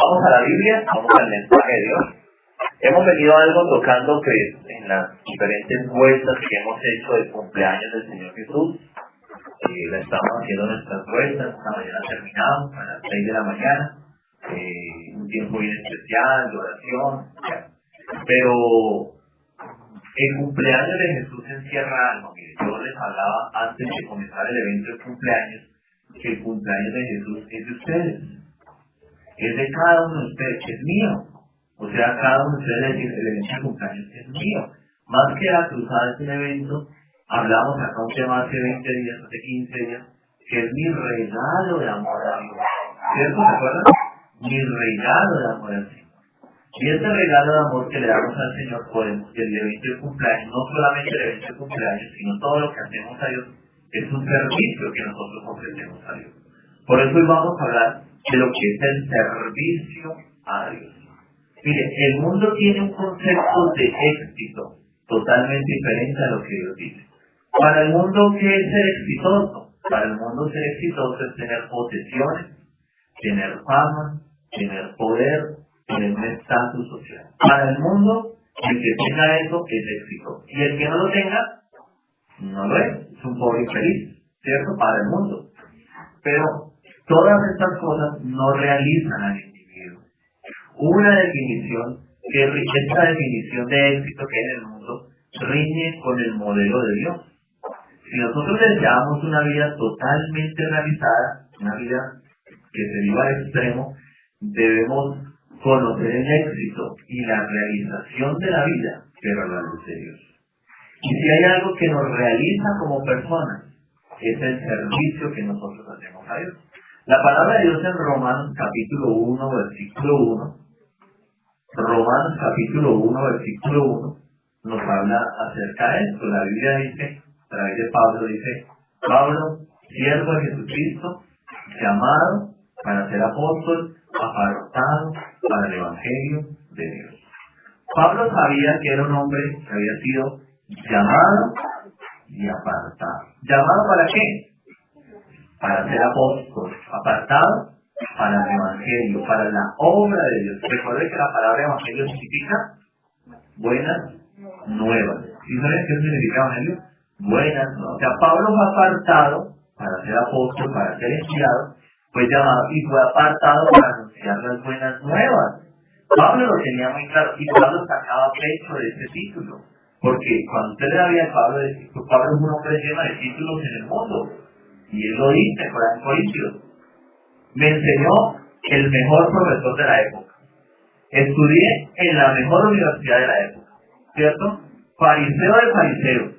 vamos a la Biblia, vamos al mensaje de Dios. Hemos venido algo tocando que en las diferentes vueltas que hemos hecho del cumpleaños del Señor Jesús, la estamos haciendo nuestras vueltas, esta mañana terminamos a las 6 de la mañana, un tiempo bien especial de oración, pero el cumpleaños de Jesús encierra algo. Mire, yo les hablaba antes de comenzar el evento del cumpleaños, que el cumpleaños de Jesús es de ustedes, es de cada uno de ustedes, es mío. O sea, cada uno de ustedes, el evento de cumpleaños es mío. Más que la cruzada es un evento, hablamos acá un tema hace 20 días, hace 15 días, que es mi regalo de amor a Dios. ¿Cierto? ¿Se acuerdan? Mi regalo de amor al Señor. Y este regalo de amor que le damos al Señor podemos, el evento de cumpleaños, no solamente el evento de cumpleaños, sino todo lo que hacemos a Dios, es un servicio que nosotros ofrecemos a Dios. Por eso hoy vamos a hablar de lo que es el servicio a Dios. Mire, el mundo tiene un concepto de éxito totalmente diferente a lo que Dios dice. Para el mundo, ¿qué es ser exitoso? Para el mundo ser exitoso es tener posesiones, tener fama, tener poder, tener un estatus social. Para el mundo, el que tenga eso es exitoso. Y el que no lo tenga, no lo es un pobre infeliz, ¿cierto? Para el mundo. Pero todas estas cosas no realizan al individuo. Una definición, esta definición de éxito que hay en el mundo, riñe con el modelo de Dios. Si nosotros deseamos una vida totalmente realizada, una vida que se viva al extremo, debemos conocer el éxito y la realización de la vida, pero a la luz de Dios. Y si hay algo que nos realiza como personas, es el servicio que nosotros hacemos a Dios. La palabra de Dios en Romanos capítulo 1, versículo 1, Romanos capítulo 1, versículo 1, nos habla acerca de esto. La Biblia dice, a través de Pablo, dice, Pablo, siervo de Jesucristo, llamado para ser apóstol, apartado para el Evangelio de Dios. Pablo sabía que era un hombre que había sido llamado y apartado. ¿Llamado para qué? Para ser apóstol. Apartado para el Evangelio, para la obra de Dios. Recuerde que la palabra Evangelio significa buenas nuevas. ¿Sí saben qué significa Evangelio? Buenas nuevas. O sea, Pablo fue apartado para ser apóstol, para ser enviado, fue llamado y fue apartado para anunciar las buenas nuevas. Pablo lo tenía muy claro y Pablo sacaba pecho de ese título. Porque cuando usted le da vida a Pablo, Pablo es un hombre lleno de títulos en el mundo. Y él lo dice en Corintios. Me enseñó el mejor profesor de la época. Estudié en la mejor universidad de la época. ¿Cierto? Fariseo de fariseos.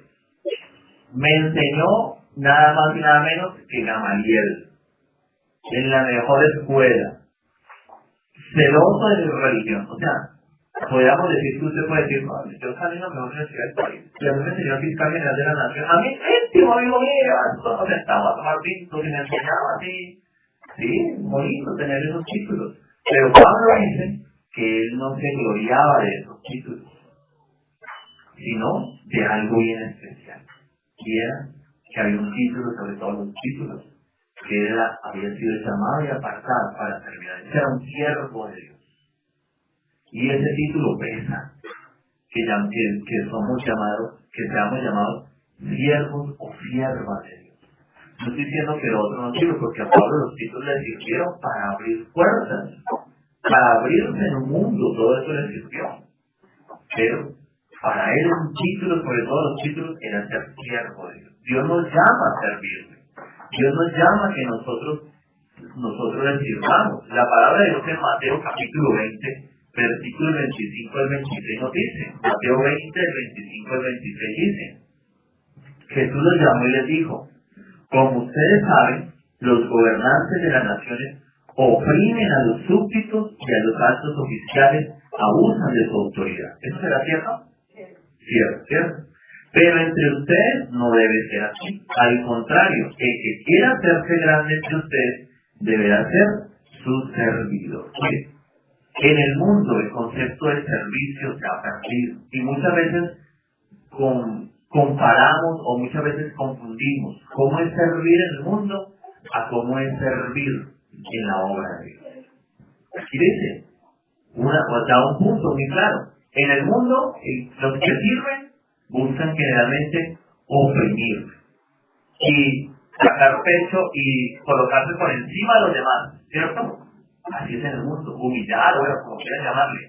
Me enseñó nada más y nada menos que Gamaliel. En la mejor escuela. Celoso de mi religión. O sea, podríamos decir que usted puede decir, no, yo salí en la mejor universidad del país. Y a mí me enseñó el fiscal general de la nación. A mí, íntimo amigo mío, nos sentaba a tomar tintos y me enseñaba así. Sí, bonito tener esos títulos. Pero Pablo dice que él no se gloriaba de esos títulos, sino de algo bien especial. Y era que había un título sobre todos los títulos, que había sido llamado y apartado para servir a Dios. Era un siervo de Dios. Y ese título pesa, que somos llamados, que seamos llamados siervos o siervas de Dios. No estoy diciendo que el otro no sirve, porque a Pablo los títulos le sirvieron para abrir puertas, para abrirse en un mundo, todo eso le sirvió. Pero para él un título, sobre todo los títulos, era ser siervo de Dios. Dios nos llama a servirle. Dios nos llama a que nosotros le sirvamos. La palabra de Dios en Mateo capítulo 20, versículos 25 al 26 nos dice, Mateo 20, 25 al 26 dice, Jesús los llamó y les dijo, como ustedes saben, los gobernantes de las naciones oprimen a los súbditos y a los altos oficiales, abusan de su autoridad. ¿Eso será cierto? Cierto, cierto. Pero entre ustedes no debe ser así. Al contrario, el que quiera hacerse grande entre ustedes deberá ser su servidor. En el mundo el concepto de servicio se ha perdido y muchas veces comparamos o muchas veces confundimos cómo es servir en el mundo a cómo es servir en la obra de Dios. Y Y dice, da un punto muy claro. En el mundo, los que sirven buscan generalmente oprimir y sacar pecho y colocarse por encima de los demás, ¿cierto? Así es en el mundo, humillar, bueno, como quieran llamarle.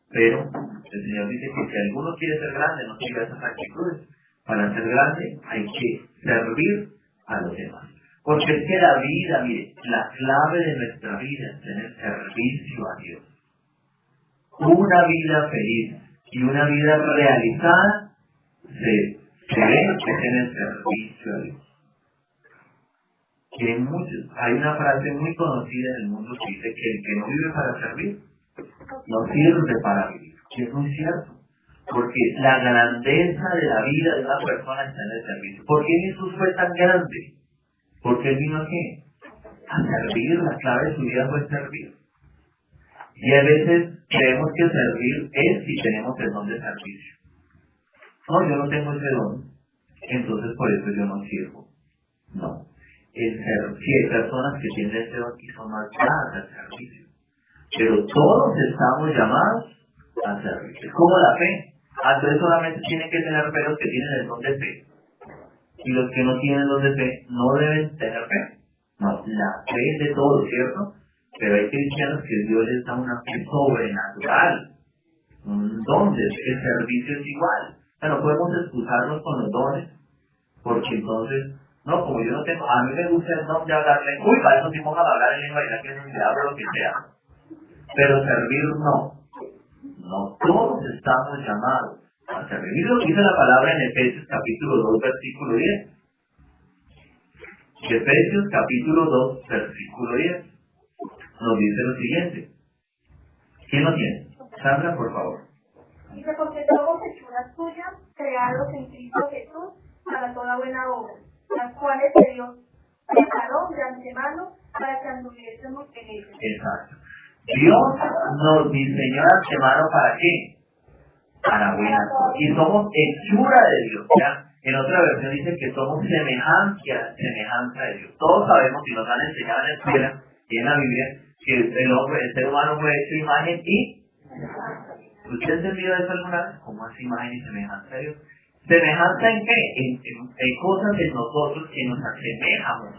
Pero el Señor dice que si alguno quiere ser grande, no siga esas actitudes. Para ser grande hay que servir a los demás. Porque es que la vida, mire, la clave de nuestra vida es tener servicio a Dios. Una vida feliz y una vida realizada se ve en el servicio a Dios. Hay una frase muy conocida en el mundo que dice que el que no vive para servir, no sirve para vivir. Y es muy cierto. Porque la grandeza de la vida de una persona está en el servicio. ¿Por qué Jesús fue tan grande? Porque Él vino ¿qué? A servir. La clave de su vida fue servir. Y a veces creemos que servir es si tenemos el don de servicio. No, yo no tengo ese don, entonces por eso yo no sirvo. No. Si hay personas que tienen ese don y son más dadas al servicio. Pero todos estamos llamados a servir. Es como la fe. Entonces solamente tienen que tener fe los que tienen el don de fe. Y los que no tienen el don de fe no deben tener fe. No, la fe es de todos, ¿cierto? Pero hay cristianos que Dios les da una fe sobrenatural. Un don de fe, el servicio es igual. Pero no podemos excusarnos con los dones, porque entonces, no, como yo no tengo, a mí me gusta el don de hablar lengua, uy, para eso sí pongan a hablar en lengua, y la que se habla lo que sea. Pero servir no. No, todos estamos llamados a servir. Mira lo que dice la palabra en Efesios capítulo 2, versículo 10. Efesios capítulo 2, versículo 10. Nos dice lo siguiente. ¿Quién lo tiene? Sandra, por favor. Dice, porque somos hechuras suyas, creados en Cristo Jesús, para toda buena obra, las cuales Dios preparó de antemano para que anduviésemos en ellas. Exacto. Dios nos diseñó de antemano ¿para qué? Para buenas cosas. Y somos hechura de Dios. ¿Ya? En otra versión dice que somos semejanza de Dios. Todos sabemos y nos han enseñado en la escuela y en la Biblia que el ser humano fue hecho imagen y... ¿Usted ha entendido eso alguna vez? ¿Cómo es imagen y semejanza de Dios? ¿Semejanza en qué? En cosas en nosotros que nos asemejamos a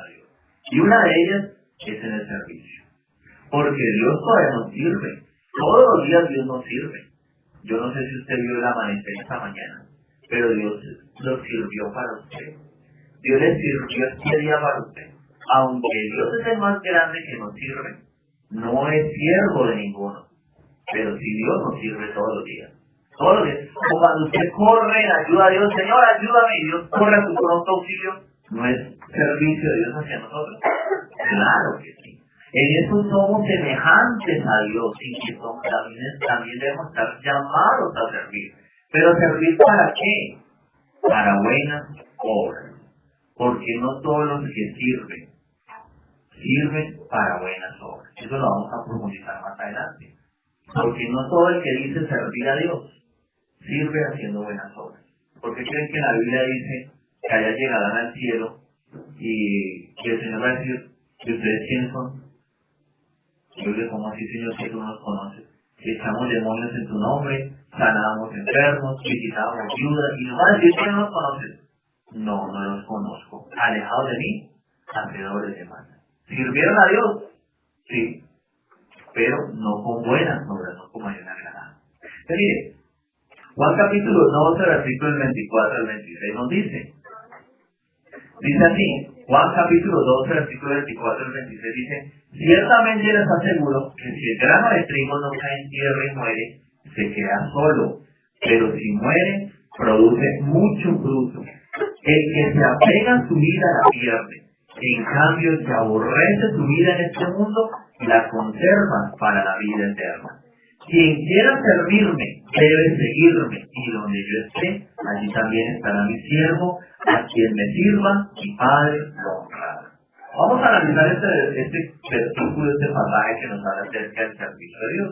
Dios. Y una de ellas es en el servicio. Porque Dios todavía nos sirve. Todos los días Dios nos sirve. Yo no sé si usted vio el amanecer esta mañana, pero Dios lo sirvió para usted. Dios le sirvió este día para usted. Aunque Dios es el más grande que nos sirve, no es siervo de ninguno. Pero si Dios nos sirve todos los días. Todos los días. O cuando usted corre en ayuda a Dios, Señor, ayúdame, y Dios corre a su pronto auxilio, no es servicio de Dios hacia nosotros. Claro que sí. En eso somos semejantes a Dios y que también debemos estar llamados a servir. Pero ¿servir para qué? Para buenas obras. Porque no todos los que sirven para buenas obras. Eso lo vamos a profundizar más adelante. Porque no todo el que dice servir a Dios sirve haciendo buenas obras. Porque creen que la Biblia dice que allá llegarán al cielo y que el Señor va a decir, ¿y ustedes quiénes son? Yo le como así, Señor, que tú nos conoces. Echamos demonios en tu nombre, sanamos enfermos, visitamos viudas, y nos va a decir que no nos conoces. No, no los conozco. Alejados de mí, hacedores de mal. ¿Sirvieron a Dios? Sí. Pero no con buenas obras, no como hay una agradable. Pero mire, Juan capítulo 12, versículos 24 al 26 nos dice así, Juan capítulo 12, versículos 24 al 26 dice, ciertamente les aseguro que si el grano de trigo no cae en tierra y muere, se queda solo, pero si muere, produce mucho fruto. El que se apega a su vida la pierde, en cambio el que aborrece su vida en este mundo, la conserva para la vida eterna. Quien quiera servirme, debe seguirme, y donde yo esté, allí también estará mi siervo, a quien me sirva, mi Padre lo honrará. Vamos a analizar este versículo, este pasaje que nos habla acerca del servicio de Dios.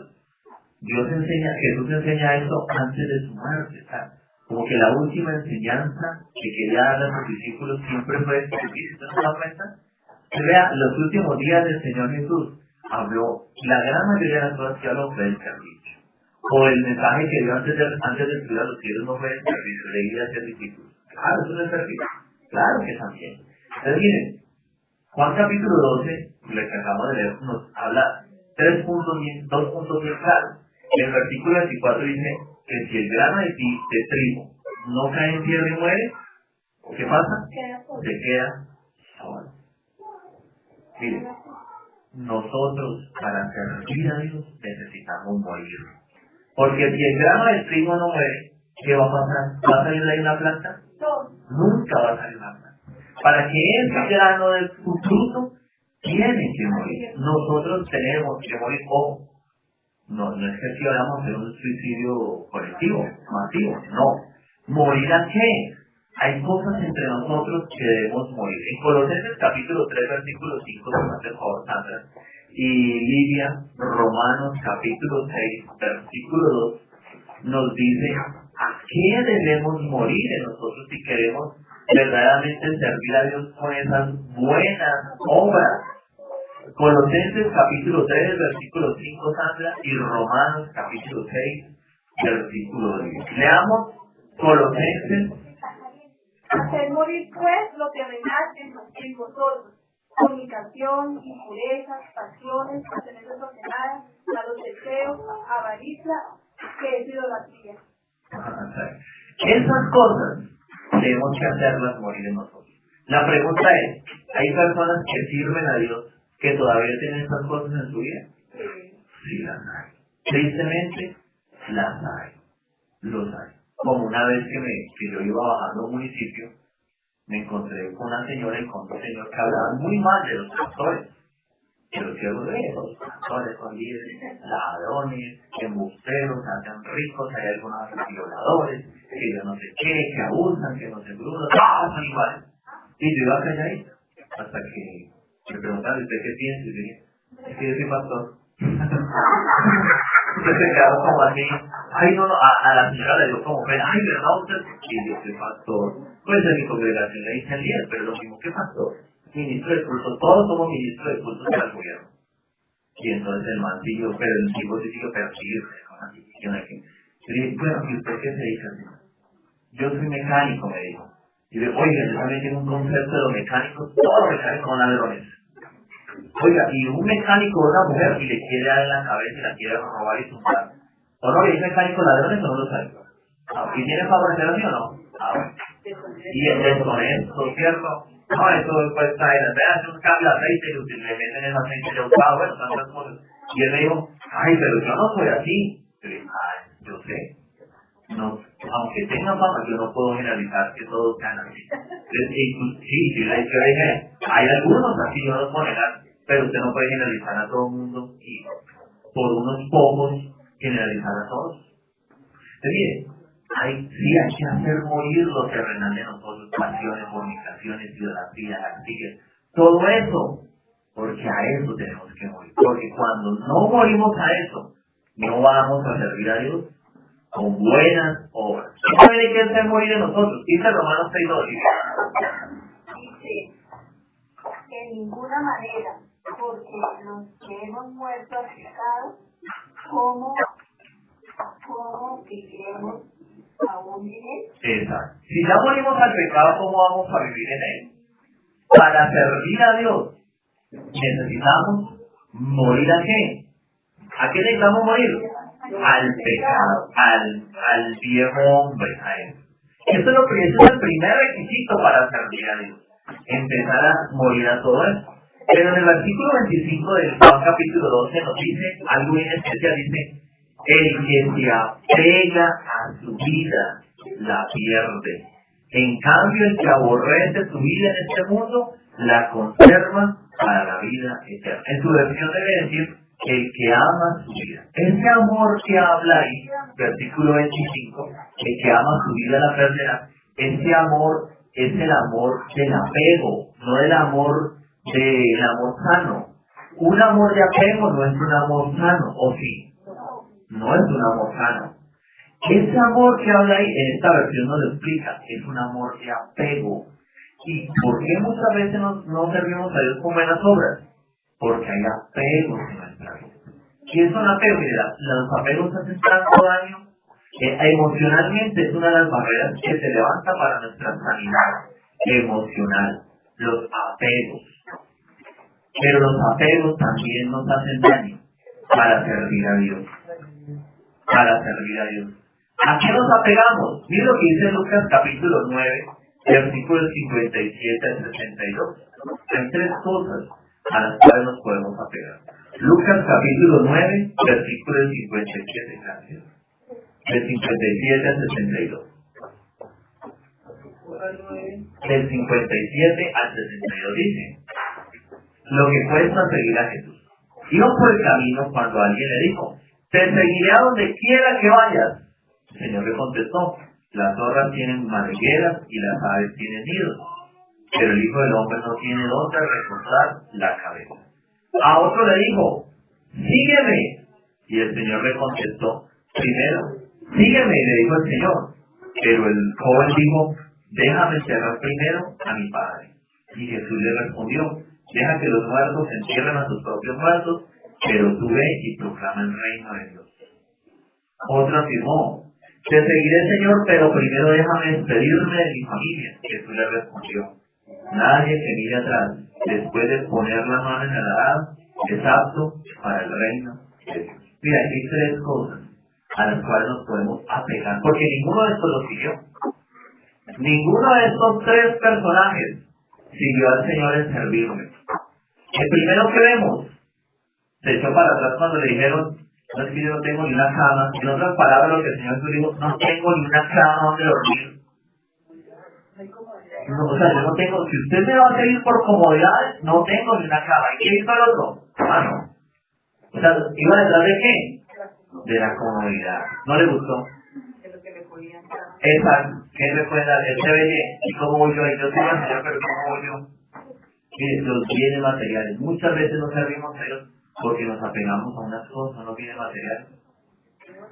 Jesús enseña esto antes de su muerte, ¿sabes? Como que la última enseñanza que quería darle a sus discípulos siempre fue el servicio. ¿Usted se da cuenta? Vea, los últimos días del Señor Jesús habló la gran mayoría de las cosas que hablo fue del servicio. O el mensaje que dio antes de subir a los cielos no fue del servicio, de ir a hacer discípulos. Claro, eso es el servicio. Claro que también. Entonces miren, Juan capítulo 12, lo que acabamos de leer, nos habla dos puntos bien claros. El versículo 24 dice que si el grano de trigo no cae en tierra y muere, ¿qué pasa? Se queda solo. Miren, nosotros para servir a Dios necesitamos morir. Porque si el grano de trigo no muere, ¿qué va a pasar? ¿Va a salir de ahí una planta? No. Nunca va a salir una planta. Para que ese grano de su fruto tiene que morir. Nosotros tenemos que morir. Ojo, no es que si vayamos a hacer un suicidio colectivo, masivo, no. ¿Morir a qué? Hay cosas entre nosotros que debemos morir. En Colosenses capítulo 3, versículo 5, se me hace el favor, Sandra, y Lidia, Romanos capítulo 6, versículo 2, nos dice a qué debemos morir en nosotros si queremos verdaderamente servir a Dios con esas buenas obras. Colosenses capítulo 3, versículo 5, Sandra, y Romanos capítulo 6, versículo 10. Leamos Colosenses. Hacer morir pues lo terrenal en vosotros: fornicación, impurezas, pasiones, pasiones desordenadas, malos deseos, avaricia, que es idolatría. Esas cosas tenemos que hacerlas morir en nosotros. La pregunta es, ¿hay personas que sirven a Dios que todavía tienen esas cosas en su vida? Sí, las hay. Tristemente, las hay. Los hay. Como una vez que yo iba bajando a un municipio, me encontré con una señora y con dos señores que hablaban muy mal de los pastores. Que los siervos de los pastores son líderes, ladrones, embusteros, se hacen ricos, hay algunos violadores, que yo no sé qué, que abusan, que no se brudan, todos son iguales. Y yo iba calladito, hasta que me preguntaron, ¿usted qué piensa? Y yo dije, es que yo soy pastor. Entonces se quedaron como así, ay no, a la señora le dio como pena, ay verdad usted, y yo soy pastor. Pues en mi congregación le dicen líder, pero lo mismo que pastor, ministro de culto, todos somos ministros de culto para el gobierno. Y entonces el mancillo, pero el tipo sí siguió, pero sí, así, yo dije, bueno, ¿y usted qué se dedica, señor? Yo soy mecánico, me dijo. Y yo, oiga, yo también tengo un concepto de los mecánicos, todos los mecánicos son ladrones. Oiga, y un mecánico de una mujer y le quiere dar en la cabeza y la quiere robar y tumbar. ¿O no? ¿Y es mecánico ladrones o no lo sabe? ¿Y tiene favorecer así o no? Bueno. Y el deshonesto, ¿cierto? No, eso después está en hace un cambio de aceite y le meten ese aceite ya usado, bueno, tantas cosas. Y él me dijo, ay, pero yo no soy así. Yo le dije, ay, yo sé. No, aunque tenga fama, yo no puedo generalizar que todos sean así. Sí, yo le dije, hay algunos así, yo no lo puedo negar, pero usted no puede generalizar a todo el mundo y por unos pocos generalizar a todos. Entonces, mire, hay que hacer morir lo terrenal de nosotros, pasiones, fornicaciones, idolatría, lascivia, todo eso, porque a eso tenemos que morir. Porque cuando no morimos a eso, no vamos a servir a Dios con buenas obras. ¿Qué tiene que hacer morir de nosotros? Dice Romanos 6:2. Dice, en ninguna manera, porque los que hemos muerto al pecado, ¿cómo viviremos aún en él? Exacto. Si ya morimos al pecado, ¿cómo vamos a vivir en él? Para servir a Dios, necesitamos morir a qué? ¿A qué necesitamos morir? Al pecado, al viejo hombre, a él. Eso es el primer requisito para servir a Dios. Empezar a morir a todo eso. Pero en el versículo 25 del Juan capítulo 12 nos dice algo bien especial, dice, el que se apega a su vida la pierde. En cambio, el que aborrece su vida en este mundo la conserva para la vida eterna. En su versión debe decir, el que ama su vida. Ese amor que habla ahí, versículo 25, el que ama su vida la perderá. Ese amor es el amor del apego, no el amor sano. Un amor de apego no es un amor sano, ¿o sí? No es un amor sano. Ese amor que habla ahí, en esta versión nos lo explica, es un amor de apego. ¿Y por qué muchas veces no servimos a Dios con buenas obras? Porque hay apegos en nuestra vida. ¿Qué es un apego? Mira, los apegos hacen tanto daño. Emocionalmente es una de las barreras que se levanta para nuestra sanidad emocional. Los apegos. Pero los apegos también nos hacen daño para servir a Dios. Para servir a Dios. ¿A qué nos apegamos? Mira lo que dice Lucas capítulo 9, versículos 57 al 62. Hay tres cosas a las cuales nos podemos apegar. Lucas capítulo 9, versículos 57, gracias. Del 57 al 62. Del 57 al 62 dice: lo que cuesta seguir a Jesús. Iban por el camino cuando alguien le dijo: te seguiré a donde quiera que vayas. El Señor le contestó: las zorras tienen madrigueras y las aves tienen nidos, pero el Hijo del Hombre no tiene dónde recostar la cabeza. A otro le dijo: sígueme. Y el Señor le contestó: primero, sígueme, le dijo el Señor. Pero el joven dijo: déjame enterrar primero a mi padre. Y Jesús le respondió: deja que los muertos entierren a sus propios muertos, pero tú ve y proclama el reino de Dios. Otro afirmó: te seguiré, Señor, pero primero déjame despedirme de mi familia. Jesús le respondió: nadie que mire atrás, después de poner la mano en el arado, es apto para el reino de Dios. Mira, aquí hay tres cosas a las cuales nos podemos apegar, porque ninguno de estos lo siguió. Ninguno de estos tres personajes siguió al Señor en servirme. El primero que vemos se echó para atrás cuando le dijeron: no, es que yo no tengo ni una cama. En otras palabras, lo que el Señor Jesús dijo: no tengo ni una cama donde dormir. No, o sea, yo no tengo, si usted me va a seguir por comodidades, no tengo ni una cama. ¿Y qué hizo el otro? Hermano. O sea, ¿iba detrás de qué? De la comodidad. ¿No le gustó? Exacto. ¿Qué me puede dar? Él se ve bien. ¿Y cómo voy yo? Yo soy el Señor, pero ¿cómo voy yo? Mire, los bienes materiales. Muchas veces no servimos a Dios porque nos apegamos a unas cosas, a unos bienes materiales.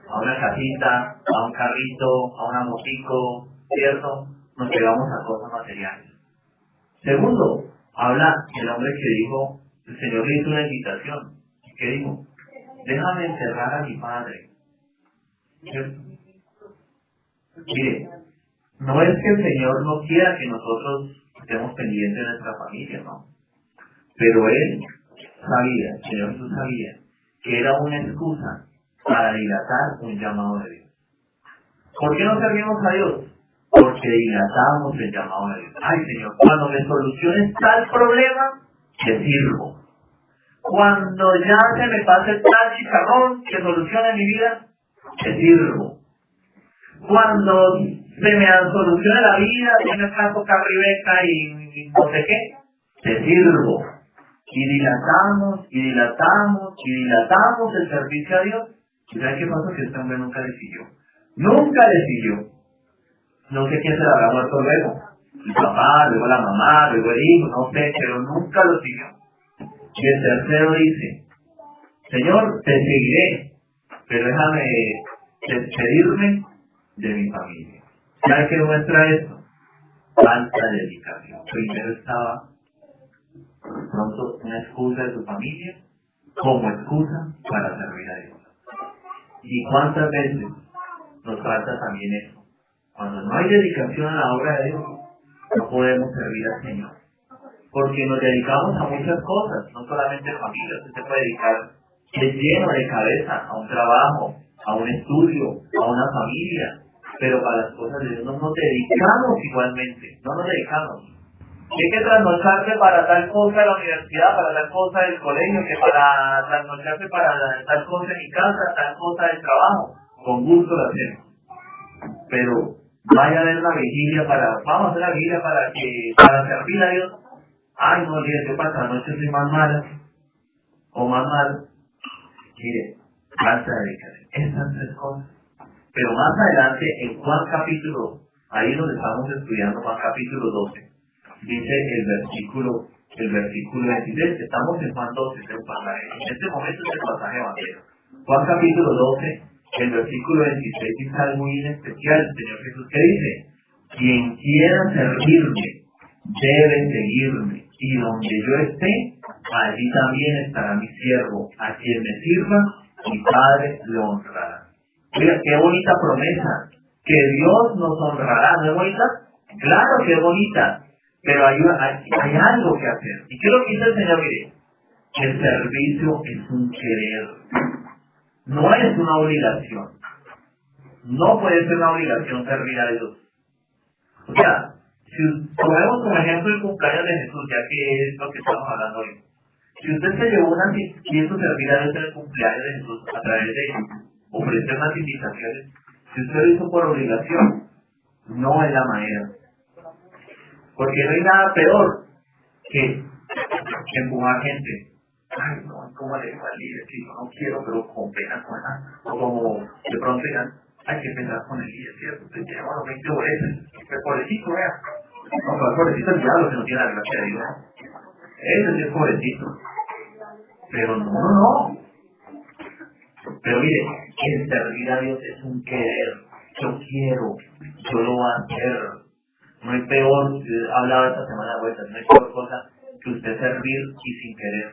A una casita, a un carrito, a una motico, ¿cierto? Nos pegamos a cosas materiales. Segundo, habla el hombre que dijo: el Señor le hizo una invitación. ¿Qué dijo? Déjame enterrar a mi padre. ¿Cierto? Mire, no es que el Señor no quiera que nosotros estemos pendientes de nuestra familia, no. Pero Él sabía, el Señor Jesús sabía, que era una excusa para dilatar un llamado de Dios. ¿Por qué no servimos a Dios? Porque dilatamos el llamado de Dios. Ay, Señor, cuando me soluciones tal problema, te sirvo. Cuando ya se me pase tal chicharrón que solucione mi vida, te sirvo. Cuando se me solucione la vida, si me caso Carribeca y no sé qué, te sirvo. Y dilatamos, y dilatamos, y dilatamos el servicio a Dios. ¿Y sabes qué pasa? Que este hombre nunca le siguió. Nunca le siguió. No sé quién se le habrá muerto luego. El papá, luego la mamá, luego el hijo, no sé, pero nunca lo siguió. Y el tercero dice: Señor, te seguiré, pero déjame despedirme de mi familia. ¿Sabe qué muestra esto? Falta de dedicación. Primero estaba pronto una excusa de su familia como excusa para servir a Dios. ¿Y cuántas veces nos falta también eso? Cuando no hay dedicación a la obra de Dios, no podemos servir al Señor. Porque nos dedicamos a muchas cosas, no solamente familia. Usted se puede dedicar de lleno de cabeza a un trabajo, a un estudio, a una familia. Pero para las cosas de Dios no nos dedicamos igualmente, no nos dedicamos. Hay que trasnocharse para tal cosa de la universidad, para tal cosa del colegio, que para trasnocharse para tal cosa en mi casa, tal cosa del trabajo. Con gusto lo hacemos. Pero vaya a ver la vigilia vamos a hacer la vigilia para servir a Dios. Ay, no, mire, ¿qué pasa? Anoche soy más mala o más malo. Mire, falta de dedicación. Estas tres cosas. Pero más adelante, en Juan capítulo, ahí donde estamos estudiando, Juan capítulo 12, dice el versículo 23, estamos en Juan 12, en este momento es el pasaje evangélico. Juan capítulo 12, el versículo 26 dice algo muy especial, el Señor Jesús, que dice: quien quiera servirme, debe seguirme, y donde yo esté, allí también estará mi siervo. A quien me sirva, mi Padre lo honrará. Mira, qué bonita promesa, que Dios nos honrará, ¿no es bonita? Claro que es bonita, pero hay algo que hacer. ¿Y qué es lo que dice el Señor? Mire, el servicio es un querer, no es una obligación. No puede ser una obligación servir a Dios. O sea, si tomemos como ejemplo el cumpleaños de Jesús, ya que es lo que estamos hablando hoy. Si usted se llevó quiso servir a Dios en el cumpleaños de Jesús a través de ofrecer unas invitaciones, si usted lo hizo por obligación, no es la manera. Porque no hay nada peor que empujar gente. Ay, no, ¿cómo le va al líder? Sí, no quiero, pero con pena con la... O como de pronto digan, hay que pensar con el líder, ¿cierto? Usted lleva los 20 boletos, que pobrecito, vea. No, pero el pobrecito es el diablo que no tiene la gracia de Dios. Ese sí es pobrecito. Pero no. Pero mire, el servir a Dios es un querer. Yo quiero, yo lo voy a hacer. No hay peor, hablaba esta semana de vueltas, no hay peor cosa que usted servir y sin querer.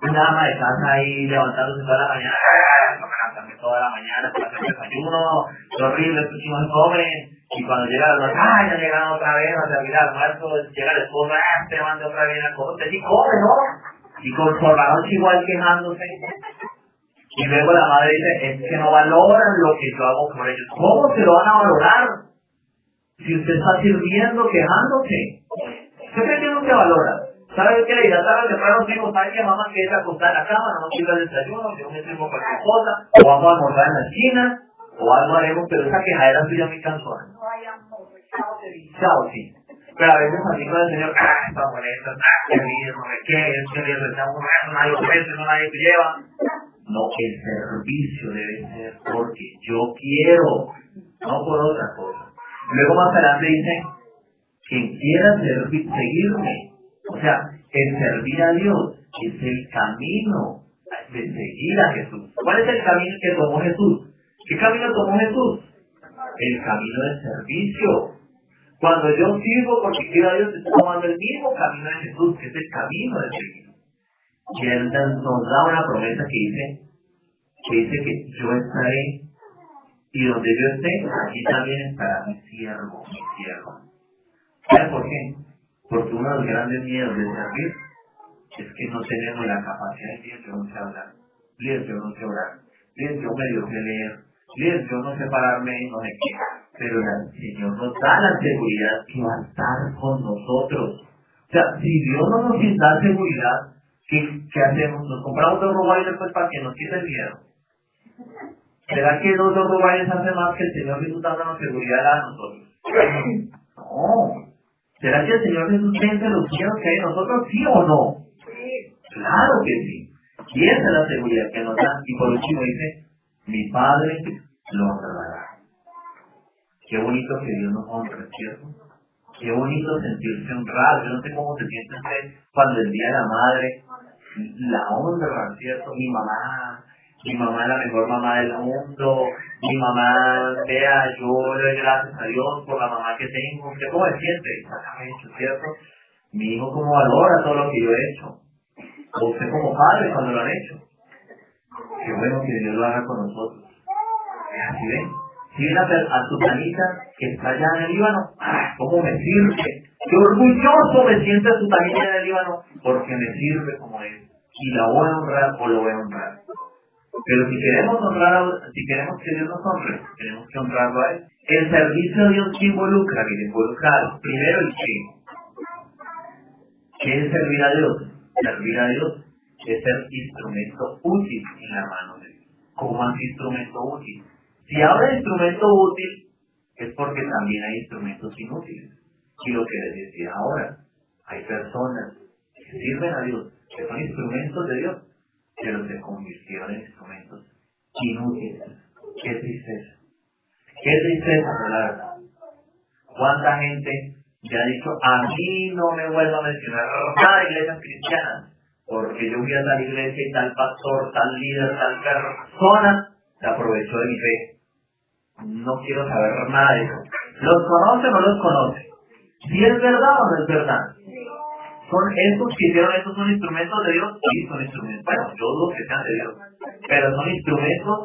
Una ama de casa ahí levantándose toda la mañana, levantándome toda la mañana para hacer desayuno, es horrible, estos chicos comen, y cuando llega la noche, ya llegaron otra vez a servir al almuerzo, llega el esposo, te manda otra vez a comer, y come, ¿no? Y con por la noche igual quejándose. Y luego la madre dice, es que no valoran lo que yo hago por ellos. ¿Cómo se lo van a valorar? Si usted está sirviendo, quejándose. ¿Qué cree que no se valora? ¿Sabe qué le dirá? ¿Sabe que para los hijos? ¿Sabe que mamá quiere acostar en la cama? No nos sirve el desayuno, yo me sirvo cualquier cosa, o vamos a almorzar en la esquina, o algo haremos, pero esa quejadera suya me cansó. Chao, sí. Pero a veces así con el Señor, está molesto, qué líder, no sé qué, es que le rezamos, nadie ofrece, no nadie te lleva. No, el servicio debe ser porque yo quiero, no por otra cosa. Luego más adelante dice, quien quiera seguirme, o sea, el servir a Dios es el camino de seguir a Jesús. ¿Cuál es el camino que tomó Jesús? ¿Qué camino tomó Jesús? El camino del servicio. Cuando yo sirvo porque quiero a Dios, estoy tomando el mismo camino de Jesús, que es el camino del servicio. Y Él nos da una promesa que dice que yo estaré, y donde yo esté, allí también estará mi siervo. ¿Sabe por qué? Porque uno de los grandes miedos de servir es que no tenemos la capacidad de decir, yo no sé hablar, líder, yo no sé orar, líder, yo medio sé leer, líder, yo no sé pararme, no sé qué. Pero el Señor nos da la seguridad que va a estar con nosotros. O sea, si Dios no nos da seguridad, ¿qué hacemos? ¿Nos compramos dos robajes después para que nos quite el miedo? ¿Será que los dos robajes hacen más que el Señor Jesús dándonos seguridad a nosotros? No. ¿Será que el Señor Jesús vence los miedos que hay en nosotros? ¿Sí o no? Sí. Claro que sí. Y esa es la seguridad que nos da. Y por último dice, mi Padre lo honrará. Qué bonito que Dios nos honre, ¿cierto? Qué bonito sentirse honrado. Yo no sé cómo se siente usted cuando el Día de la Madre la honra, ¿cierto? Mi mamá es la mejor mamá del mundo. Mi mamá, vea, yo le doy gracias a Dios por la mamá que tengo. ¿Usted cómo se siente? Hecho, ¿cierto? Mi hijo cómo valora todo lo que yo he hecho. O usted como padre cuando lo han hecho. Qué bueno que Dios lo haga con nosotros. ¿Sí ven? Si ven a su tanita que está allá en el Líbano, ¿cómo me sirve? Qué orgulloso me siente su tanita en el Líbano, porque me sirve como él. Y la voy a honrar o lo voy a honrar. Pero si queremos que Dios nos honre, tenemos que honrarlo a él. El servicio a Dios que involucra, primero el qué. ¿Qué es servir a Dios? Servir a Dios es ser instrumento útil en la mano de Dios. ¿Cómo es instrumento útil? Si habla de instrumento útil, es porque también hay instrumentos inútiles. Y lo que les decía ahora, hay personas que sirven a Dios, que son instrumentos de Dios, pero se convirtieron en instrumentos inútiles. ¡Qué tristeza! ¡Qué tristeza, la verdad! ¿Cuánta gente ya ha dicho, a mí no me vuelvo a mencionar nada de iglesias cristianas, porque yo fui a tal iglesia y tal pastor, tal líder, tal persona se aprovechó de mi fe? No quiero saber nada de eso. ¿Los conoce o no los conoce? ¿Si es verdad o no es verdad? estos que hicieron estos son instrumentos de Dios, sí, son instrumentos, bueno, yo dudo que sean de Dios, pero son instrumentos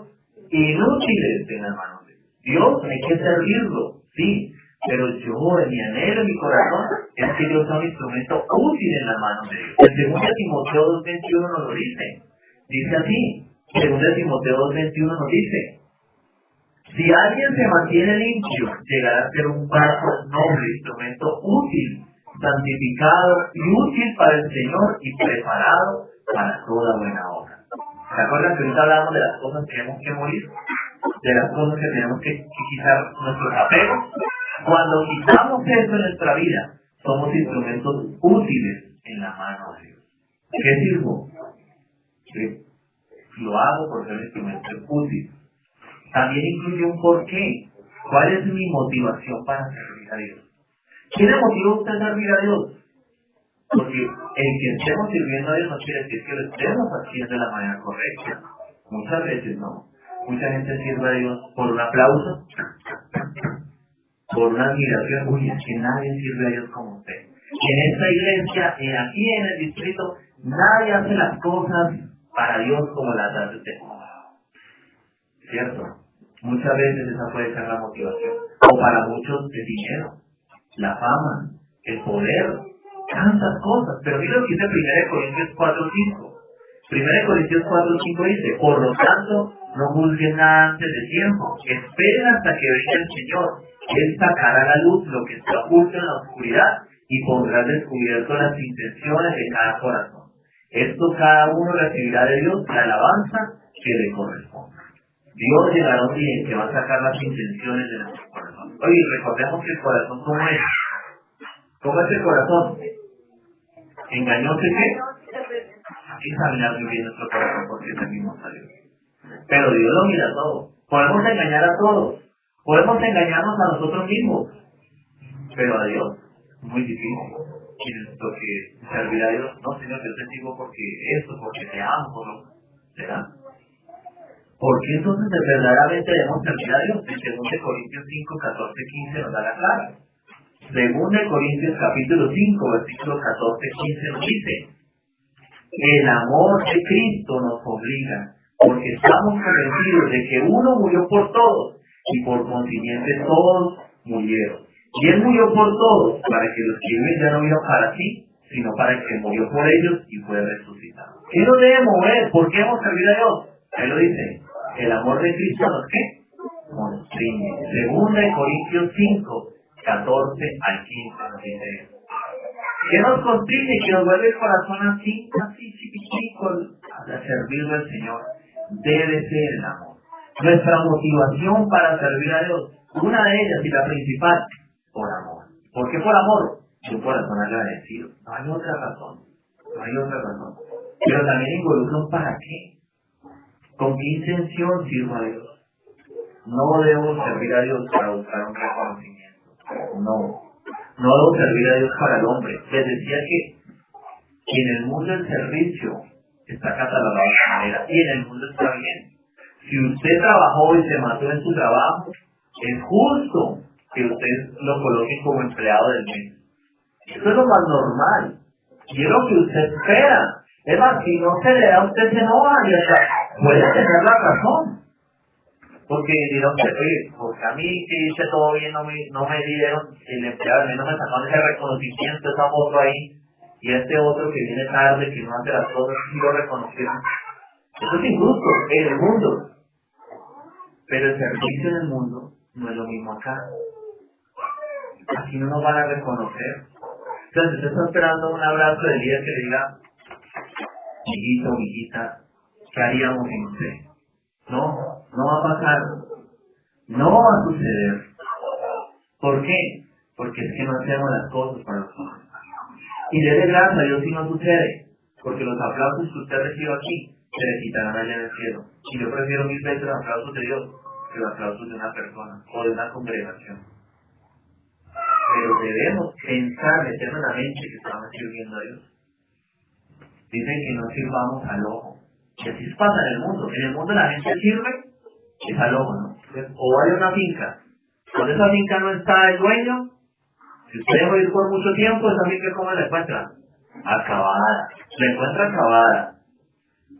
inútiles en las manos de Dios. Dios hay que servirlo, sí, pero yo, en mi anhelo, en mi corazón, es que Dios sea un instrumento útil en las manos de Dios. El 2 Timoteo 2:21 nos lo dice así, 2 Timoteo 2:21 nos dice, si alguien se mantiene limpio, llegará a ser un vaso noble, instrumento útil, santificado y útil para el Señor y preparado para toda buena obra. ¿Se acuerdan que ahorita hablamos de las cosas que tenemos que morir? De las cosas que tenemos que quitar nuestros apegos. Cuando quitamos eso en nuestra vida, somos instrumentos útiles en la mano de Dios. ¿Qué sirvo? Sí. Lo hago por ser un instrumento útil. También incluye un porqué. ¿Cuál es mi motivación para servir a Dios? ¿Qué le motiva a usted a servir a Dios? Porque el que estemos sirviendo a Dios no quiere decir que lo estemos haciendo de la manera correcta. Muchas veces no. Mucha gente sirve a Dios por un aplauso, por una admiración. Uy, es que nadie sirve a Dios como usted. Y en esta iglesia, aquí en el distrito, nadie hace las cosas para Dios como las hace usted. ¿Cierto? Muchas veces esa puede ser la motivación. O para muchos el dinero, la fama, el poder, tantas cosas. Pero mira lo que dice 1 Corintios 4:5. 1 Corintios 4:5 dice, por lo tanto, no juzguen nada antes de tiempo. Esperen hasta que venga el Señor. Él sacará a la luz lo que está oculto en la oscuridad y pondrá al descubierto las intenciones de cada corazón. Esto cada uno recibirá de Dios la alabanza que le corresponde. Dios llegará un día en que va a sacar las intenciones de nuestro corazón. Oye, recordemos que el corazón, ¿cómo es? ¿Cómo es el corazón? ¿Engañoso qué? Hay que examinar muy bien nuestro corazón porque servimos a Dios. Pero Dios lo mira todo. Podemos engañar a todos. Podemos engañarnos a nosotros mismos. Pero a Dios, muy difícil. Porque servir a Dios, no, Señor, yo te sigo porque esto, porque te amo, por lo ¿será? ¿Por qué entonces verdaderamente debemos servir a Dios? En 2 Corintios 5, 14, 15 nos da la clara. 2 Corintios capítulo 5, versículo 14, 15 nos dice, el amor de Cristo nos obliga, porque estamos convencidos de que uno murió por todos, y por consiguiente todos murieron. Y Él murió por todos, para que los que viven ya no vivan para sí, sino para el que murió por ellos y fue resucitado. ¿Qué nos debe mover? ¿Por qué hemos servido a Dios? Ahí lo dice. El amor de Cristo nos ¿qué? Constriñe. 2 Corintios 5, 14 al 15 nos dice eso. ¿Qué nos constriñe? Que nos vuelve el corazón así chiquitico a servirle al Señor. Debe ser el amor. Nuestra motivación para servir a Dios, una de ellas y la principal, por amor. ¿Por qué por amor? Un corazón agradecido. No hay otra razón. No hay otra razón. Pero también involucra un para qué. ¿Con qué intención sirvo a Dios? No debo servir a Dios para buscar un reconocimiento. No. No debo servir a Dios para el hombre. Les decía que en el mundo el servicio está catalogado de esta manera. Y en el mundo está bien. Si usted trabajó y se mató en su trabajo, es justo que usted lo coloque como empleado del mes. Eso es lo más normal. Y es lo que usted espera. Es más, si no se le da, usted se enoja y hasta puede tener la razón. Porque dirá usted, oye, porque a mí que hice todo bien, no me dieron, el empleado al menos me sacaron ese reconocimiento, esa foto ahí, y este otro que viene tarde, que no hace las cosas, sí lo reconocieron. Eso es injusto en el mundo. Pero el servicio en el mundo no es lo mismo acá. Aquí no nos van a reconocer. Entonces usted está esperando un abrazo del día que le diga, hijito, hijita, ¿qué haríamos sin usted? No va a pasar. No va a suceder. ¿Por qué? Porque es que no hacemos las cosas para los hombres. Y déle gracias a Dios si no sucede. Porque los aplausos que usted recibe aquí se le quitarán allá en el cielo. Y yo prefiero 1000 veces los aplausos de Dios que los aplausos de una persona o de una congregación. Pero debemos pensar, meternos en la mente que estamos sirviendo a Dios. Dicen que no sirvamos al ojo. Y así pasa en el mundo. En el mundo la gente sirve es al ojo, ¿no? O hay una finca. Cuando esa finca no está el dueño, si usted dejó ir por mucho tiempo, esa finca ¿cómo la encuentra? acabada. La encuentra acabada.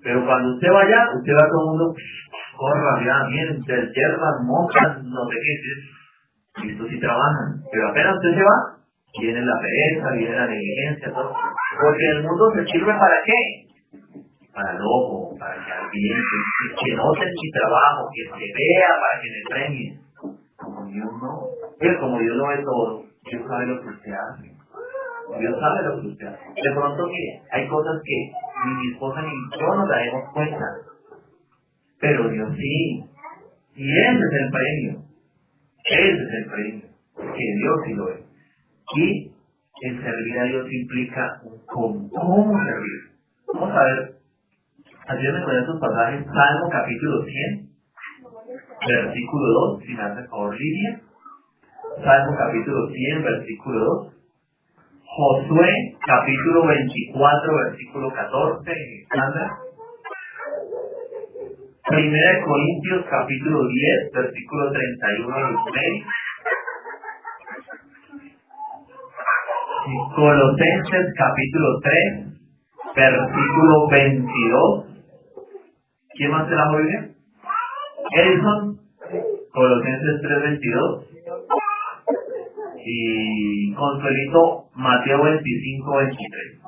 Pero cuando usted vaya, usted va a todo el mundo, corra, ya, miren, hierbas, monjas, no sé qué, listos y trabajan. Pero apenas usted se va, viene la pereza, viene la negligencia, todo. Porque el mundo se sirve para qué? Para el ojo, para que alguien que noten mi trabajo, que se vea, para que me premien. Como Dios no. Pero como Dios lo ve todo, Dios sabe lo que usted hace. Dios sabe lo que usted hace. De pronto, mire, hay cosas que ni mi esposa ni yo nos daremos cuenta. Pero Dios sí. Y ese es el premio. Ese es el premio. Que Dios sí lo ve. Y el servir a Dios implica cómo servir. Vamos a ver. Ayúdenme con estos pasajes. Salmo capítulo 100, versículo 2. Si me hace favor, Lidia. Salmo capítulo 100, versículo 2. Josué capítulo 24, versículo 14. Sandra. Primera de Corintios capítulo 10, versículo 31 al 6. Colosenses capítulo 3, versículo 22. ¿Quién más se la muy bien? Edison, Colosenses 3, 22. Y Consuelito, Mateo 25, 23.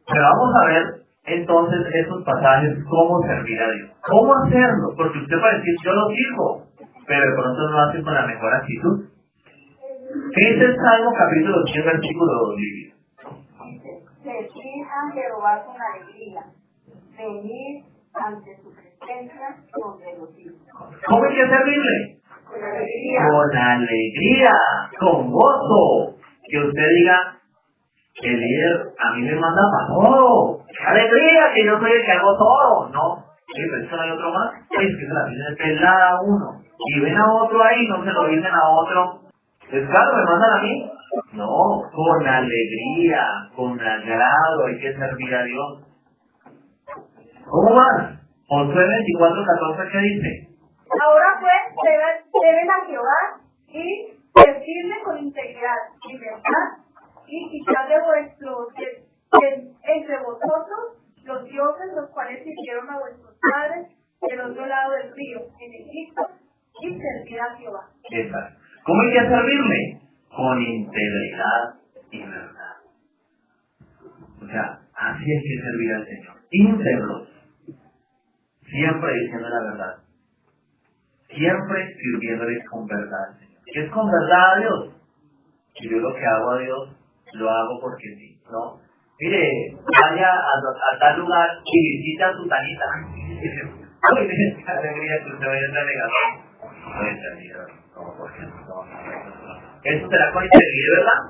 Pero vamos a ver entonces esos pasajes, cómo servir a Dios. ¿Cómo hacerlo? Porque usted va a decir, yo lo sirvo, pero de pronto no lo hace con la mejor actitud. ¿Qué dice el Salmo capítulo 100, versículo 2, Livia? Servid a Jehová con alegría, venid ante su presencia con regocijo. ¿Cómo hay que servirle? Con alegría. Con alegría, con gozo. Que usted diga, el líder a mí me manda para todo. ¡Qué alegría! Que yo soy el que hago todo. No, sí, pero eso no hay otro más. Es que se la tiene pelada a uno. Y ven a otro ahí, no se lo dicen a otro. ¿Es claro? ¿Me mandan a mí? No, con alegría, con agrado hay que servir a Dios. ¿Cómo más? Josué 24, 14, ¿qué dice? Ahora pues deben a Jehová y servirle con integridad y verdad y quitar de entre vosotros los dioses los cuales sirvieron a vuestros padres del otro lado del río, en Egipto, y servir a Jehová. Exacto. ¿Cómo hay que servirle? Con integridad y verdad. O sea, así hay que servir al Señor. Íntegros. Siempre diciendo la verdad. Siempre sirviéndole con verdad al Señor. ¿Qué es con verdad a Dios? Y yo lo que hago a Dios, lo hago porque sí, ¿no? Mire, vaya a tal lugar y visita a su tanita. Uy, qué alegría que usted vaya a estar negando. No es servir, ¿cómo por qué no? ¿Eso será con integridad, verdad?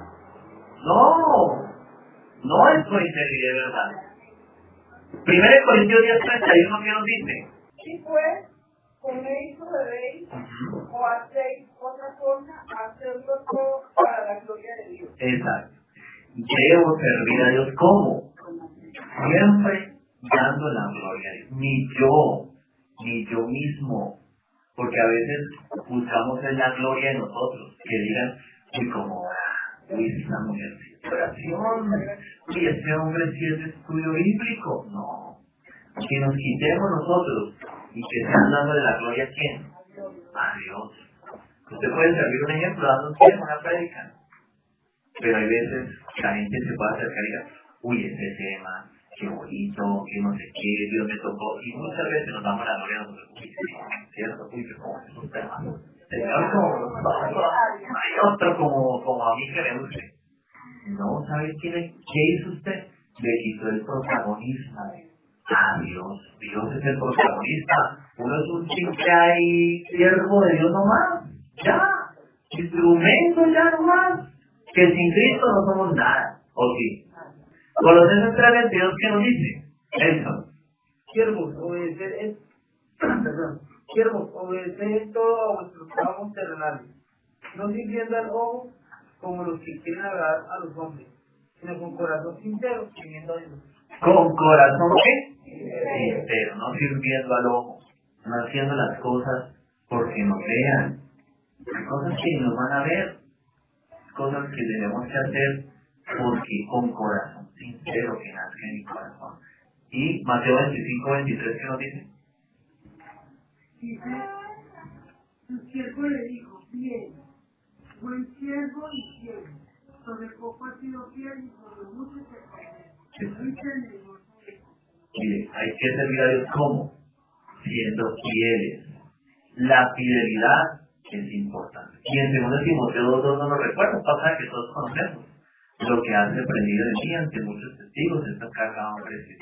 No es con integridad, verdad. 1 Corintios 10, 31, ¿qué nos dice? Si pues coméis o bebéis o hacéis otra cosa, hacedlo todo para la gloria de Dios. Exacto. Debo servir a Dios ¿cómo? Siempre dando la gloria a Dios. Ni yo mismo. Porque a veces buscamos en la gloria de nosotros. Que digan, uy, como, uy, esta mujer sí es oración, uy, este hombre sí es de estudio bíblico. No. Que nos quitemos nosotros y que están dándole la gloria a quién? A Dios. Usted puede servir un ejemplo dando una prédica. Pero hay veces que la gente se puede acercar y diga, uy, ese tema, qué bonito, que no sé qué, Dios me tocó. Y muchas veces nos damos la gloria a nosotros. Uy, sí, cierto, uy, que como es un tema. Señor, como hay otro como a mí que me guste. No, ¿sabe qué hizo usted? Le quitó el protagonismo a Dios. Dios es el protagonista. Uno es un simple ahí siervo de Dios nomás. Ya. Instrumento ya nomás. Que sin Cristo no somos nada. ¿O sí? Colosenses 3:22, ¿qué nos dice? Eso. Siervos, obedeced todo a vuestros amos terrenales, no sirviendo al ojo como los que quieren agradar a los hombres, sino con corazón sincero, sirviendo a Dios. ¿Con corazón qué? Sincero, no sirviendo al ojo, no haciendo las cosas porque nos vean. Hay cosas que nos van a ver, cosas que tenemos que hacer porque con corazón sincero que nazca en mi corazón. Y Mateo 25:23, ¿qué nos dice? Dice, su siervo le dijo, bien, buen siervo y fiel, sobre poco has sido fiel y sobre mucho te pondré. Mire, hay que servir a Dios ¿cómo? Siendo fieles. La fidelidad es importante. Y en 2 Timoteo 2 nos lo recuerda, un pasaje que todos conocemos. Lo que hace prendido de mí ante muchos testigos, esta carga a hombres que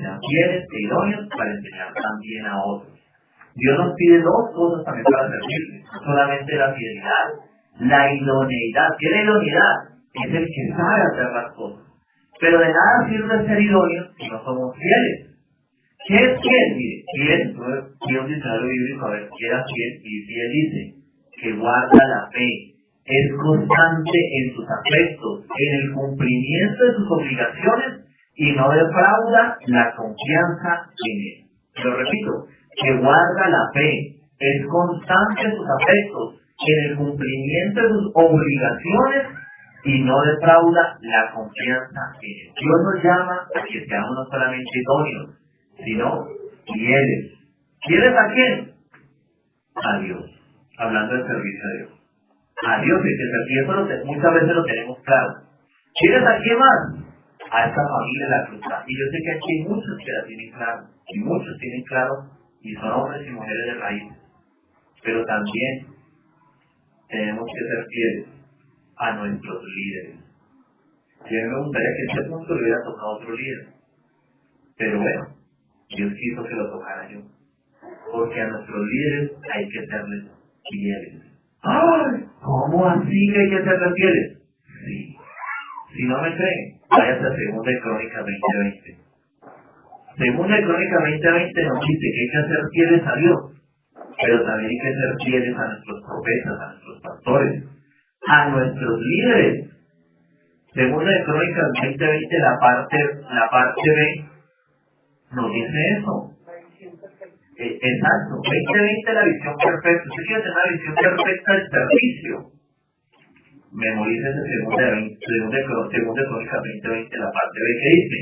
sean fieles e idóneos para enseñar también a otros. Dios nos pide 2 cosas también para servirle, no solamente la fidelidad, la idoneidad. ¿Qué es la idoneidad? Es el que sabe hacer las cosas. Pero de nada sirve ser idóneos si no somos fieles. ¿Qué es fiel? Mire, fiel, yo un diccionario bíblico a ver qué era fiel, y fiel dice que guarda la fe, es constante en sus afectos, en el cumplimiento de sus obligaciones y no defrauda la confianza en él. Lo repito, que guarda la fe, es constante en sus afectos, en el cumplimiento de sus obligaciones y no defrauda la confianza en él. Dios nos llama a que seamos no solamente idóneos, sino fieles. ¿Fieles a quién? A Dios. Hablando de servicio a Dios. A Dios, y eso muchas veces lo tenemos claro. ¿Fieles a quién más? A esta familia de la cruz. Y yo sé que aquí hay muchos que la tienen claro, y muchos tienen claro, y son hombres y mujeres de raíz. Pero también tenemos que ser fieles a nuestros líderes. Y a mí me gustaría que este punto le hubiera tocado a otro líder. Pero bueno, Dios quiso que lo tocara yo. Porque a nuestros líderes hay que serles fieles. ¡Ay! ¿Cómo así que hay que serles fieles? Sí. Si no me creen, váyase a 2 de Crónicas 20:20. 2 de Crónicas 20:20 nos dice que hay que ser fieles a Dios. Pero también hay que ser fieles a nuestros profetas, a nuestros pastores, a nuestros líderes. 2 de Crónicas 20:20, la parte B, nos dice eso. Exacto, 20:20 la visión perfecta. Usted quiere tener la visión perfecta del servicio. Memorice ese 2 de Crónicas 20:20, la parte B que dice: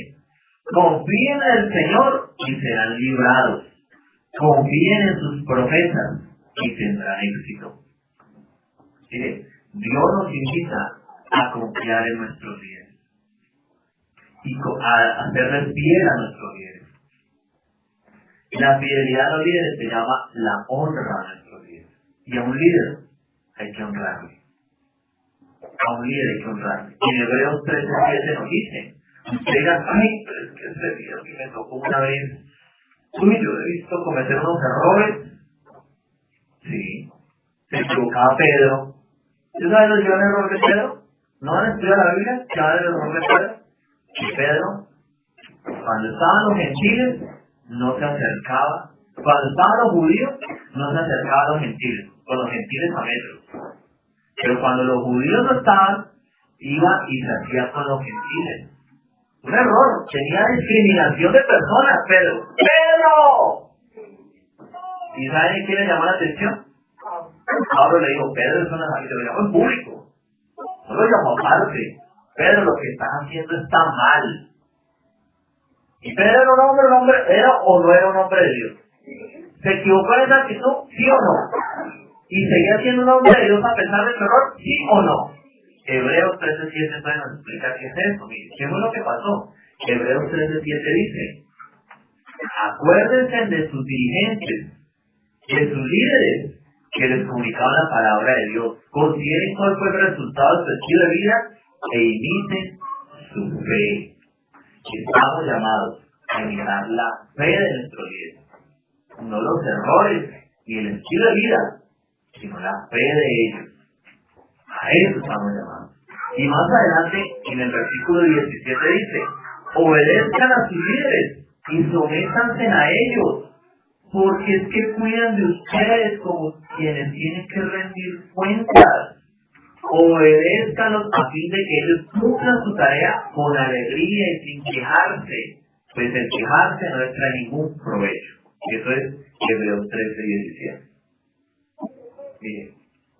confíen en el Señor y serán librados. Confíen en sus profetas y tendrán éxito. Mire, Dios nos invita a confiar en nuestros líderes y a hacerles fiel a nuestros líderes. La fidelidad a los líderes se llama la honra a nuestros líderes. Y a un líder hay que honrarle. A un líder hay que honrarle. En Hebreos 13:7 nos dice: usted diga, ay, pero es que ese líder que me tocó una vez, yo he visto cometer unos errores. Sí, se equivocaba Pedro. ¿Tú sabes lo que era el error de Pedro? ¿No han estudiado la Biblia? ¿Qué va a el error de Pedro? Y Pedro, cuando estaban los gentiles, no se acercaba. Cuando estaban los judíos, no se acercaba a los gentiles. Con los gentiles a metros. Pero cuando los judíos no estaban, iba y se hacía con los gentiles. Un error, tenía discriminación de personas, Pedro. ¡Pedro! ¿Y saben quién le llamó la atención? Pablo le dijo: Pedro es una familia, lo llamó en público. No lo llamó aparte. Pedro, lo que estás haciendo está mal. ¿Y Pedro era un hombre, era o no era un hombre de Dios? ¿Se equivocó en esa actitud? ¿Sí o no? ¿Y seguía siendo un hombre de Dios a pesar de su error? ¿Sí o no? Hebreos 13:7 entonces nos explica qué es eso. Mire, ¿qué fue lo que pasó? Hebreos 13:7 dice: acuérdense de sus dirigentes, de sus líderes que les comunicaban la palabra de Dios. Consideren cuál fue el resultado de su estilo de vida e imiten su fe. Estamos llamados a imitar la fe de nuestros líderes, no los errores ni el estilo de vida, sino la fe de ellos. A eso estamos llamados. Y más adelante, en el versículo 17 dice: obedezcan a sus líderes y sométanse a ellos, porque es que cuidan de ustedes como quienes tienen que rendir cuentas. Obedézcanlos a fin de que ellos cumplan su tarea con alegría y sin quejarse, pues el quejarse no les trae ningún provecho. Eso es Hebreos 13:17. Miren,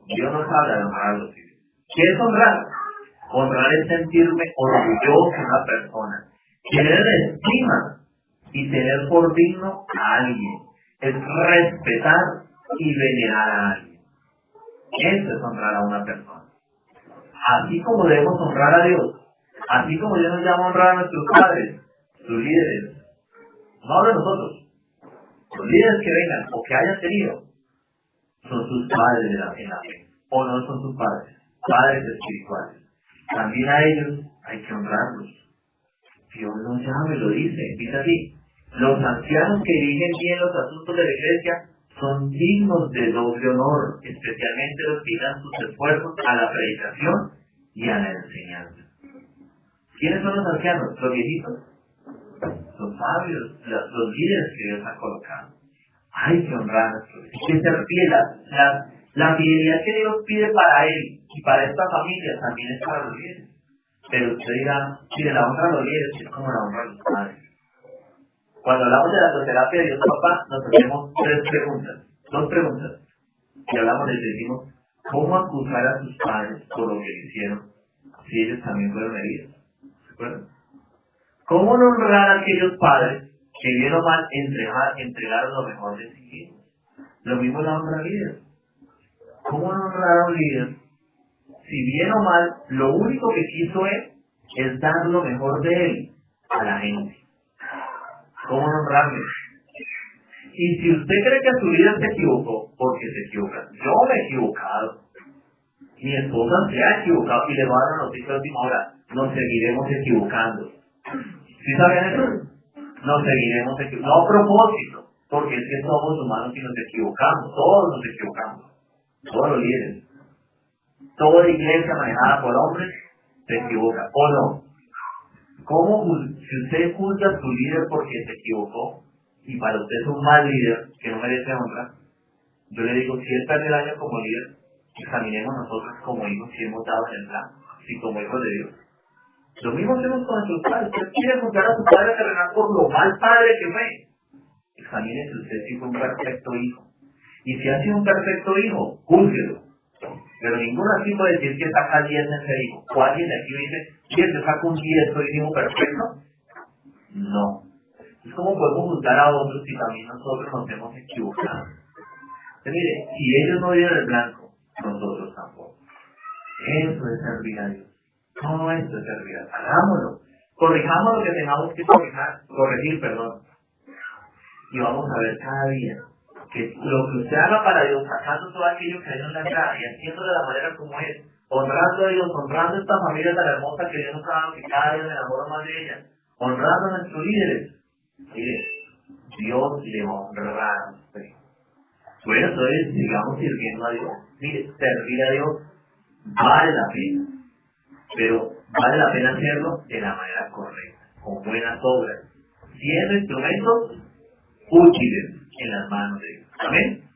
Dios nos habla de honrar a los hijos. ¿Qué es honrar? Honrar es sentirme orgulloso de una persona, tener estima y tener por digno a alguien. Es respetar y venerar a alguien. Eso es honrar a una persona. Así como debemos honrar a Dios, así como Dios nos llama a honrar a nuestros padres, sus líderes. No hablo de nosotros. Los líderes que vengan o que hayan tenido son sus padres en la fe, o no son sus padres espirituales. También a ellos hay que honrarlos. Dios los llama y lo dice así: los ancianos que dirigen bien los asuntos de la iglesia son dignos de doble honor, especialmente los que dan sus esfuerzos a la predicación y a la enseñanza. ¿Quiénes son los ancianos? Los viejitos, los sabios, los líderes que Dios ha colocado. Hay que honrarlos, hay que ser fieles. La fidelidad que Dios pide para él y para esta familia también es para los líderes. Pero usted dirá, mire, la honra a los líderes es como la honra a los padres. Cuando hablamos de la autoterapia de Dios Papá, nos hacemos dos preguntas. Y hablamos, les decimos, ¿cómo acusar a sus padres por lo que hicieron si ellos también fueron heridos? ¿Se acuerdan? ¿Cómo no honrar a aquellos padres que bien o mal entregaron lo mejor de sí mismos? Lo mismo la honra al líder. ¿Cómo no honrar a un líder si bien o mal lo único que quiso él es dar lo mejor de él a la gente? ¿Cómo no honrarlo? Y si usted cree que su líder se equivocó, porque se equivoca. Yo me he equivocado. Mi esposa se ha equivocado y le va a dar una noticia de última hora. Nos seguiremos equivocando. ¿Sí saben eso? Nos seguiremos equivocando. No a propósito, porque es que somos humanos y nos equivocamos. Todos nos equivocamos. Todos los líderes. Toda iglesia manejada por hombres se equivoca. ¿O no? Si usted juzga a su líder porque se equivocó y para usted es un mal líder que no merece honra, yo le digo, si él perdió el año como líder, examinemos nosotros como hijos si hemos dado en el plan, si como hijos de Dios. Lo mismo hacemos con nuestros padres. Usted quiere juzgar a su padre terrenal por lo mal padre que fue. Examine si usted sí fue un perfecto hijo. Y si ha sido un perfecto hijo, júzguelo. Pero ninguno aquí puede decir que saca 10 en ese hijo. O alguien de aquí dice, si yo saco un 10, soy hijo perfecto. No. Es como podemos juzgar a otros si también nosotros nos hemos equivocado. Entonces, mire, si ellos no dieron el blanco, nosotros tampoco. Eso es servir a Dios. Todo esto es servir a Dios. Hagámoslo. Corrijamos lo que tengamos que corregir. Y vamos a ver cada día que lo que usted haga para Dios, sacando todo aquello que a Dios le agrada y haciendo de la manera como es, honrando a Dios, honrando a esta familia tan hermosa que Dios nos ha dado, que cada día me enamoro más de ella, honrando a nuestros líderes. Mire, Dios le honrará a usted. Bueno, entonces sigamos sirviendo a Dios. Mire, servir a Dios vale la pena, pero vale la pena hacerlo de la manera correcta, con buenas obras, siendo instrumentos útiles en las manos de Dios. Amén.